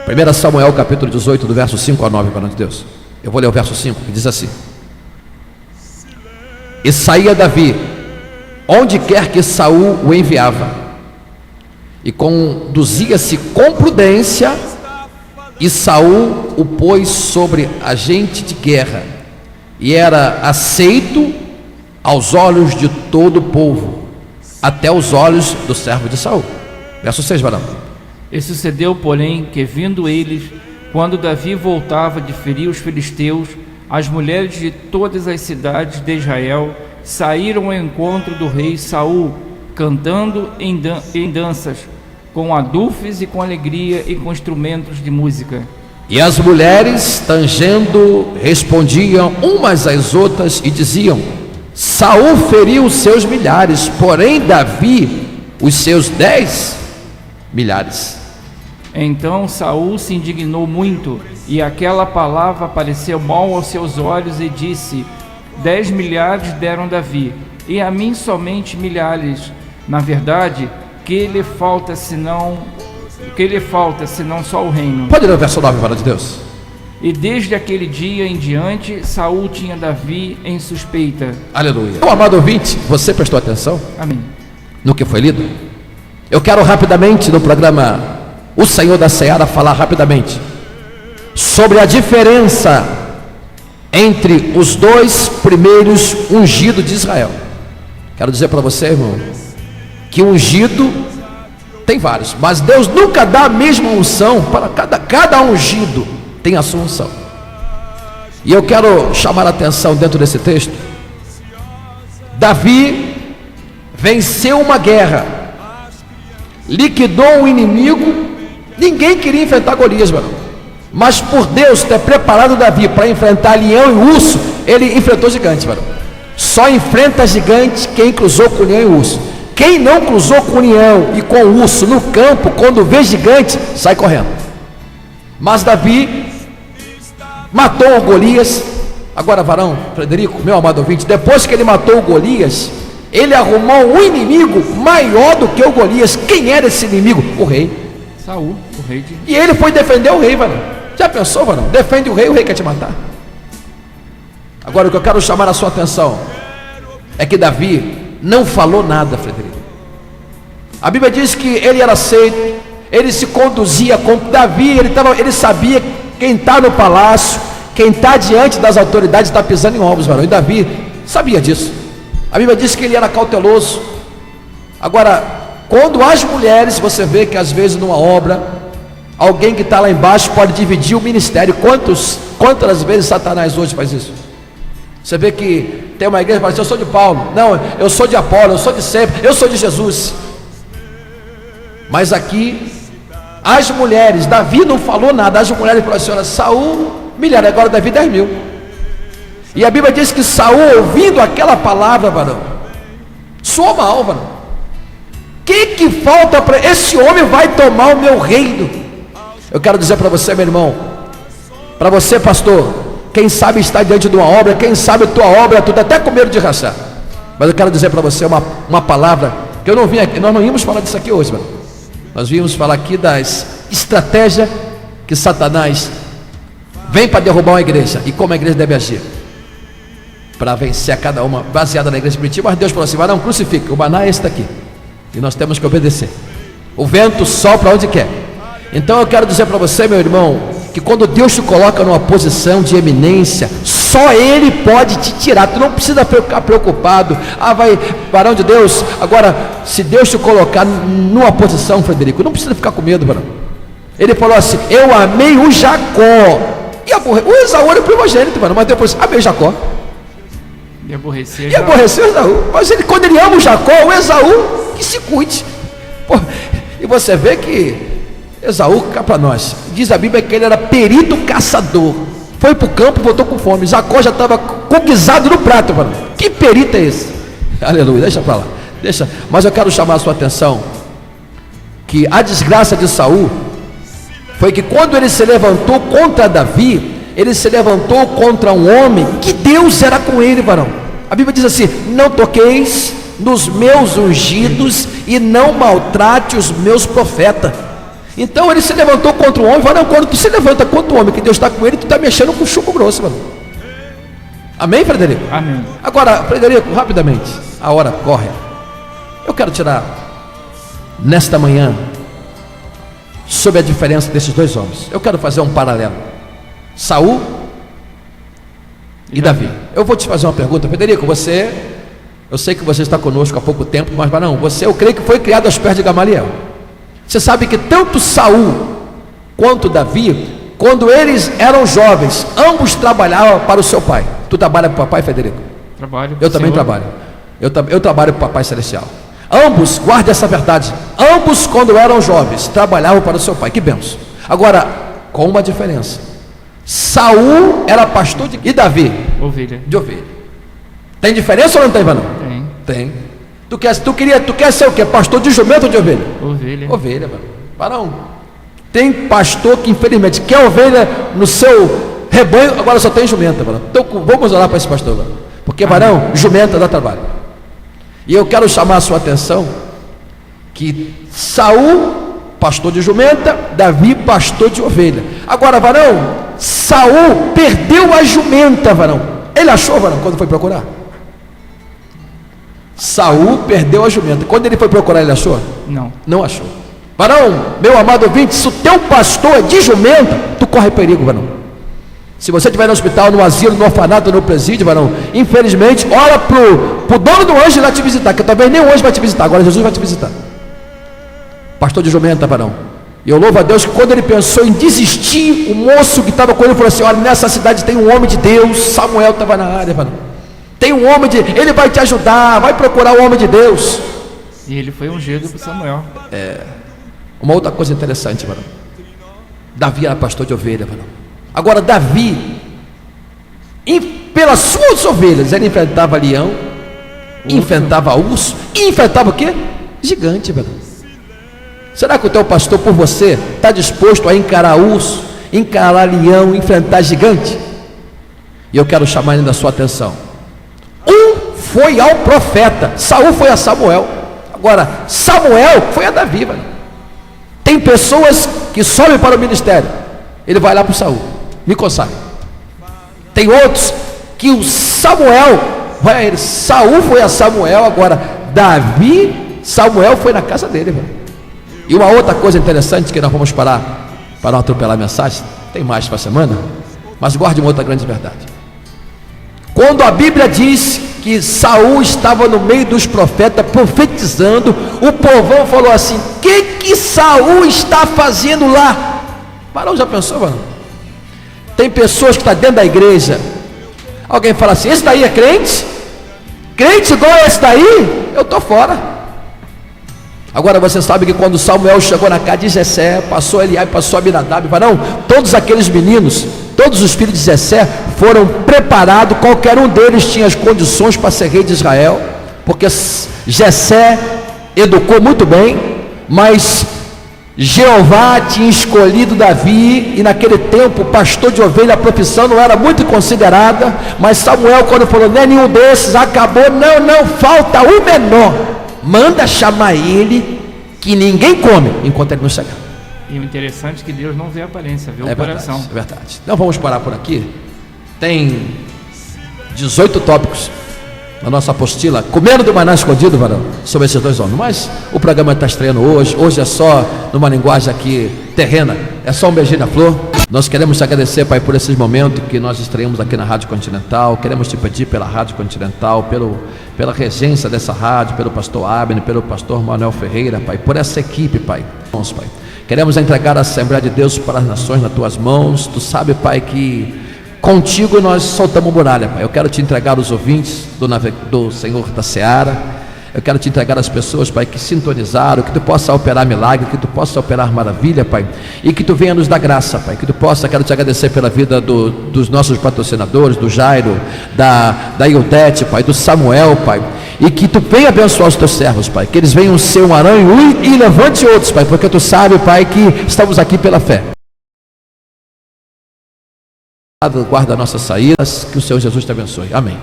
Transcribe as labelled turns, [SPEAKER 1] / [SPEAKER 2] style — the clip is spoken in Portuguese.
[SPEAKER 1] 1 Samuel capítulo 18, do verso 5 a 9, varão de Deus. Eu vou ler o verso 5, que diz assim: E saía Davi, onde quer que Saul o enviava, e conduzia-se com prudência, e Saul o pôs sobre agente de guerra, e era aceito aos olhos de todo o povo, até os olhos do servo de Saul. Verso 6, varão.
[SPEAKER 2] E sucedeu, porém, que vindo eles, quando Davi voltava de ferir os filisteus, as mulheres de todas as cidades de Israel saíram ao encontro do rei Saul, cantando em danças, com adufes e com alegria e com instrumentos de música.
[SPEAKER 1] E as mulheres, tangendo, respondiam umas às outras e diziam: Saul feriu os seus milhares, porém Davi os seus 10 milhares.
[SPEAKER 2] Então Saul se indignou muito, e aquela palavra pareceu mal aos seus olhos, e disse: 10 milhares deram Davi, e a mim somente milhares. Na verdade, que lhe falta senão só o reino?
[SPEAKER 1] Pode ler o verso 9, varão de Deus.
[SPEAKER 2] E desde aquele dia em diante, Saul tinha Davi em suspeita.
[SPEAKER 1] Aleluia. Meu amado ouvinte, você prestou atenção?
[SPEAKER 2] Amém.
[SPEAKER 1] No que foi lido? Eu quero rapidamente, no programa O Senhor da Seara, falar rapidamente sobre a diferença entre os dois primeiros ungidos de Israel. Quero dizer para você, irmão, que ungido tem vários, mas Deus nunca dá a mesma unção para cada ungido tem a sua unção. E eu quero chamar a atenção dentro desse texto. Davi venceu uma guerra, liquidou um inimigo. Ninguém queria enfrentar Golias, mano. Mas por Deus ter preparado Davi para enfrentar leão e urso, ele enfrentou gigantes, mano. Só enfrenta gigante quem cruzou com leão e urso. Quem não cruzou com o leão e com o urso no campo, quando vê gigante, sai correndo. Mas Davi matou o Golias. Agora, varão, Frederico, meu amado ouvinte, depois que ele matou o Golias, ele arrumou um inimigo maior do que o Golias. Quem era esse inimigo? O rei
[SPEAKER 2] Saul, o rei de...
[SPEAKER 1] E ele foi defender o rei, varão. Já pensou, varão? Defende o rei quer te matar. Agora, o que eu quero chamar a sua atenção é que Davi não falou nada, Frederico. A Bíblia diz que ele era aceito, ele se conduzia com Davi, ele sabia quem está no palácio, quem está diante das autoridades está pisando em ovos, varão. E Davi sabia disso. A Bíblia diz que ele era cauteloso. Agora, quando as mulheres, você vê que às vezes numa obra, alguém que está lá embaixo pode dividir o ministério. Quantas vezes Satanás hoje faz isso? Você vê que tem uma igreja que fala assim: eu sou de Paulo, não, eu sou de Apolo, eu sou de sempre, eu sou de Jesus. Mas aqui, as mulheres, Davi não falou nada. As mulheres falaram assim: olha, Saul, milhar, agora Davi 10 mil. E a Bíblia diz que Saul, ouvindo aquela palavra, varão, soou mal, varão. O que falta para esse homem vai tomar o meu reino? Eu quero dizer para você, meu irmão, para você, pastor, quem sabe está diante de uma obra, quem sabe tua obra, tu está até com medo de rachar. Mas eu quero dizer para você uma palavra que eu não vim aqui, nós não íamos falar disso aqui hoje, mano. Nós vimos falar aqui das estratégias que Satanás vem para derrubar uma igreja e como a igreja deve agir para vencer a cada uma, baseada na igreja primitiva. Mas Deus falou assim: vai, não crucifique, o maná é esse daqui, e nós temos que obedecer. O vento sopra onde quer. Então eu quero dizer para você, meu irmão, que quando Deus te coloca numa posição de eminência, só Ele pode te tirar. Tu não precisa ficar preocupado. Varão de Deus. Agora, se Deus te colocar numa posição, Frederico, não precisa ficar com medo, varão. Ele falou assim: eu amei o Jacó e o Esaú era o primogênito, varão. Mas depois amei Jacó
[SPEAKER 2] e aborreceu
[SPEAKER 1] o Esaú. Mas quando ele ama o Jacó, o Esaú que se cuide. Pô, e você vê que Esaú, cá para nós, diz a Bíblia que ele era perito caçador. Foi para o campo e voltou com fome. Jacó já estava com guisado no prato, mano. Que perito é esse? Aleluia, deixa para lá. Mas eu quero chamar a sua atenção que a desgraça de Saul foi que quando ele se levantou contra Davi, ele se levantou contra um homem que Deus era com ele, varão. A Bíblia diz assim: não toqueis nos meus ungidos e não maltrate os meus profetas. Então ele se levantou contra o homem. Falou, não, quando tu se levanta contra o homem, que Deus está com ele, tu está mexendo com chumbo grosso, mano. Amém, Frederico?
[SPEAKER 2] Amém.
[SPEAKER 1] Agora, Frederico, rapidamente, a hora corre. Eu quero tirar nesta manhã sobre a diferença desses dois homens. Eu quero fazer um paralelo: Saul e Davi. Eu vou te fazer uma pergunta, Frederico. Eu sei que você está conosco há pouco tempo, mas não, eu creio que foi criado aos pés de Gamaliel. Você sabe que tanto Saul quanto Davi, quando eles eram jovens, ambos trabalhavam para o seu pai. Tu trabalha para o papai, Frederico?
[SPEAKER 2] Trabalho.
[SPEAKER 1] Eu também trabalho. Eu trabalho para o papai celestial. Ambos, guarde essa verdade, ambos quando eram jovens trabalhavam para o seu pai. Que benção. Agora, com uma diferença: Saul era pastor e Davi
[SPEAKER 2] ovelha.
[SPEAKER 1] De ovelha. Tem diferença ou não tem, Vanão? Tem. Tu quer ser o quê? Pastor de jumento ou de ovelha? Ovelha, mano. Varão, tem pastor que infelizmente quer ovelha no seu rebanho, agora só tem jumenta, varão. Então vamos orar para esse pastor, varão. Porque, varão, jumenta dá trabalho. E eu quero chamar a sua atenção que Saul, pastor de jumenta, Davi, pastor de ovelha. Agora, varão, Saul perdeu a jumenta, varão. Ele achou, varão, quando foi procurar? Saul perdeu a jumenta. Quando ele foi procurar, ele achou? Não achou. Varão, meu amado ouvinte, se o teu pastor é de jumenta, tu corre perigo, varão. Se você estiver no hospital, no asilo, no orfanato, no presídio, varão, infelizmente, ora pro dono do anjo ir lá te visitar, que talvez nem o anjo vai te visitar, agora Jesus vai te visitar. Pastor de jumenta, varão. E eu louvo a Deus que quando ele pensou em desistir, o moço que estava com ele falou assim: olha, nessa cidade tem um homem de Deus. Samuel estava na área, varão. Tem um homem ele vai te ajudar, vai procurar o homem de Deus.
[SPEAKER 2] E ele foi ungido por Samuel.
[SPEAKER 1] Uma outra coisa interessante, varão. Davi era pastor de ovelha, varão. Agora Davi, pelas suas ovelhas, ele enfrentava leão, enfrentava urso, e enfrentava o quê? Gigante, varão. Será que o teu pastor por você está disposto a encarar urso, encarar leão, enfrentar gigante? E eu quero chamar ainda a sua atenção. Foi ao profeta, Saul foi a Samuel. Agora, Samuel foi a Davi, velho. Tem pessoas que sobem para o ministério, ele vai lá para o Saul, me consagra. Tem outros que o Samuel vai a ele. Saul foi a Samuel, agora Davi, Samuel foi na casa dele, velho. E uma outra coisa interessante que nós vamos parar para não atropelar a mensagem, tem mais para a semana, mas guarde uma outra grande verdade. Quando a Bíblia diz que Saul estava no meio dos profetas profetizando, o povão falou assim: que Saul está fazendo lá? Varão, já pensou, varão? Tem pessoas que estão dentro da igreja, alguém fala assim: esse daí é crente? Crente igual esse daí? Eu estou fora. Agora você sabe que quando Samuel chegou na casa de Jessé, passou Eliabe, passou Abinadab, varão, todos aqueles meninos, todos os filhos de Jessé foram preparados, qualquer um deles tinha as condições para ser rei de Israel, porque Jessé educou muito bem, mas Jeová tinha escolhido Davi, e naquele tempo pastor de ovelha, a profissão não era muito considerada, mas Samuel, quando falou: não é nenhum desses, acabou, não, falta o menor, manda chamar ele, que ninguém come enquanto ele não chegar.
[SPEAKER 2] E o interessante é que Deus não vê a aparência, vê o coração.
[SPEAKER 1] É verdade. Então vamos parar por aqui. Tem 18 tópicos na nossa apostila, comendo do maná escondido, varão, sobre esses dois homens. Mas o programa está estreando hoje é só numa linguagem aqui terrena, é só um beijinho na flor. Nós queremos te agradecer, Pai, por esses momentos que nós estreamos aqui na Rádio Continental. Queremos te pedir pela Rádio Continental, pela regência dessa rádio, pelo pastor Abner, pelo pastor Manuel Ferreira, Pai, por essa equipe, Pai. Vamos, Pai. Queremos entregar a Assembleia de Deus para as nações nas tuas mãos. Tu sabe, Pai, que contigo nós soltamos muralha, Pai. Eu quero te entregar os ouvintes do Senhor da Seara. Eu quero te entregar as pessoas, Pai, que sintonizaram, que tu possa operar milagre, que tu possa operar maravilha, Pai, e que tu venha nos dar graça, Pai, que tu possa. Quero te agradecer pela vida dos nossos patrocinadores, do Jairo, da Ildete, Pai, do Samuel, Pai, e que tu venha abençoar os teus servos, Pai, que eles venham ser um aranho e levante outros, Pai, porque tu sabe, Pai, que estamos aqui pela fé. Guarda nossas saídas, que o Senhor Jesus te abençoe, amém.